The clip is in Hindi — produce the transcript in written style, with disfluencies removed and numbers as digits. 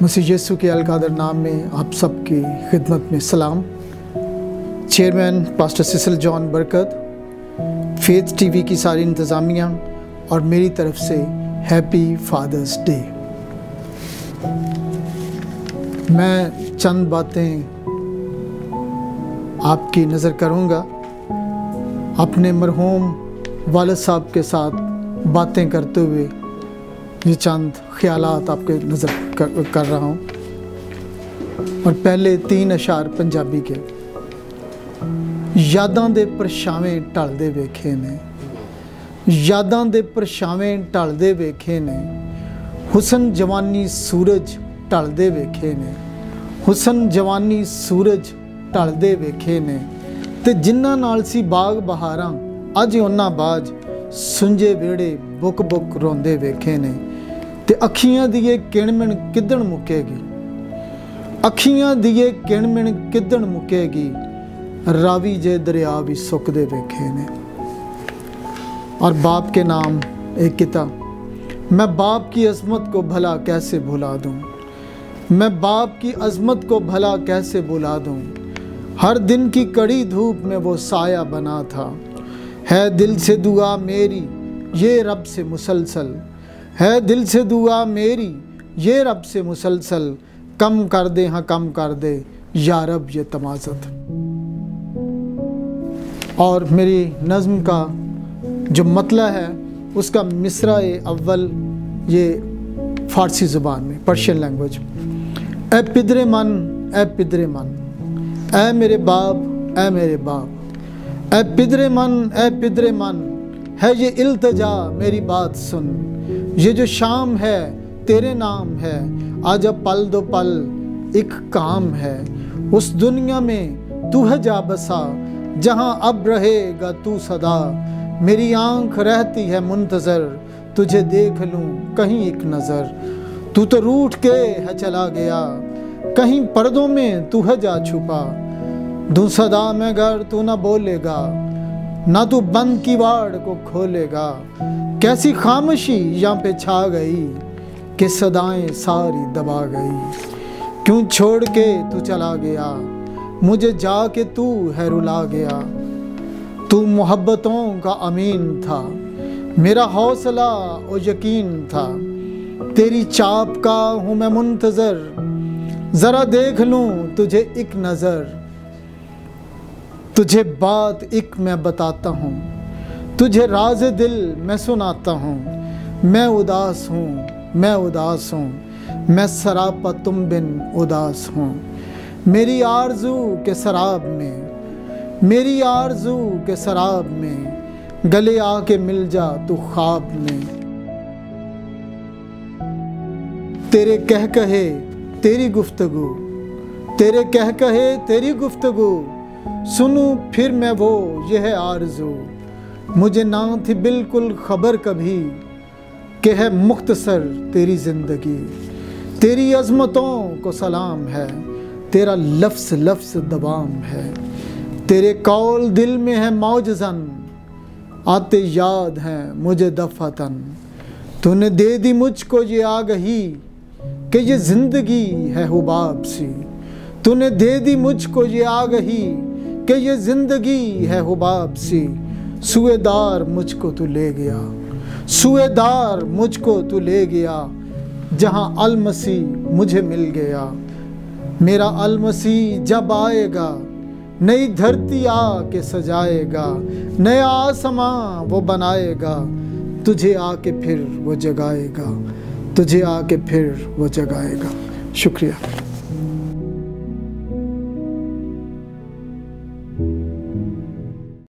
मसीह यीशु के अलकादर नाम में आप सबकी खिदमत में सलाम। चेयरमैन पास्टर सिसिल जॉन बरकत, फेथ टीवी की सारी इंतज़ामिया और मेरी तरफ से हैप्पी फादर्स डे। मैं चंद बातें आपकी नज़र करूँगा। अपने मरहूम वालिद साहब के साथ बातें करते हुए ये चंद ख्यालात आपके नज़र कर रहा हूँ। और पहले 3 अशार पंजाबी के। यादां दे परछावें ढलदे वेखे ने, यादां दे परछावें ढलदे वेखे ने, हुसन जवानी सूरज ढलदे वेखे ने, हुसन जवानी सूरज ढलदे वेखे ने, ते जिन्हां नाल सी बाग बहारां अज उन्हां बाज सुंजे वेड़े बुक बुक रोंदे वेखे ने। ते अखियां दी ये किणमिण किदण मुकेगी, अखियां दी ये किणमिण किदण मुकेगी, रावी जे दरिया भी सुकदे वेखे ने। और बाप के नाम एक किताब। मैं बाप की अज़मत को भला कैसे भुला दूं, मैं बाप की अज़मत को भला कैसे भुला दूं। हर दिन की कड़ी धूप में वो साया बना था। है दिल से दुआ मेरी ये रब से मुसलसल, है दिल से दुआ मेरी ये रब से मुसलसल, कम कर दे हाँ कम कर दे या रब ये तमाज़त। और मेरी नज़्म का जो मतला है उसका मिसरा अव्वल ये फ़ारसी ज़ुबान में, पर्शियन लैंग्वेज। ए पिदरे मन, ए पिदरे मन, ए मेरे बाप, ए मेरे बाप, ए पिदरे मन, ए पिदरे मन, है ये इल्तजा मेरी बात सुन। ये जो शाम है तेरे नाम है, आजा पल दो पल एक काम है। उस दुनिया में तू है जा बसा, जहाँ अब रहेगा तू सदा। मेरी आंख रहती है मुंतज़र, तुझे देख लूँ कहीं एक नज़र। तू तो रूठ के है चला गया, कहीं पर्दों में तू है जा छुपा। दूँ सदा में घर तू ना बोलेगा, ना तू बंद किवाड़ को खोलेगा। कैसी खामोशी यहाँ पे छा गई कि सदाएं सारी दबा गई। क्यों छोड़ के तू चला गया, मुझे जाके तू है रुला गया। तू मोहब्बतों का अमीन था, मेरा हौसला और यकीन था। तेरी चाप का हूँ मैं मुंतज़र, ज़रा देख लूँ तुझे एक नज़र। तुझे बात एक मैं बताता हूँ, तुझे राज़ दिल मैं सुनाता हूँ। मैं उदास हूँ, मैं उदास हूँ, मैं सरापा तुम बिन उदास हूँ। मेरी आरज़ू के शराब में, मेरी आरज़ू के शराब में, गले आके मिल जा तू ख्वाब में। तेरे कह कहे तेरी गुफ्तगू, तेरे कह कहे तेरी गुफ्तगू, सुनूं फिर मैं वो ये है आरज़ू। मुझे ना थी बिल्कुल खबर कभी कि है मुख्तसर तेरी ज़िंदगी। तेरी अज़मतों को सलाम है, तेरा लफ्ज़ लफ्ज़ दबाम है। तेरे कौल दिल में है मौजज़न, आते याद हैं मुझे दफ़ातन। तूने दे दी मुझको ये आगही कि ये ज़िंदगी है हुबाब सी। तूने दे दी मुझको ये आगही कि ये ज़िंदगी है हुबाब सी। सुएदार मुझको तू ले गया, सुएदार मुझको तू ले गया, जहाँ अलमसी मुझे मिल गया। मेरा अलमसी जब आएगा, नई धरती आके सजाएगा, नया आसमां वो बनाएगा। तुझे आके फिर वो जगाएगा, तुझे आके फिर वो जगाएगा। शुक्रिया।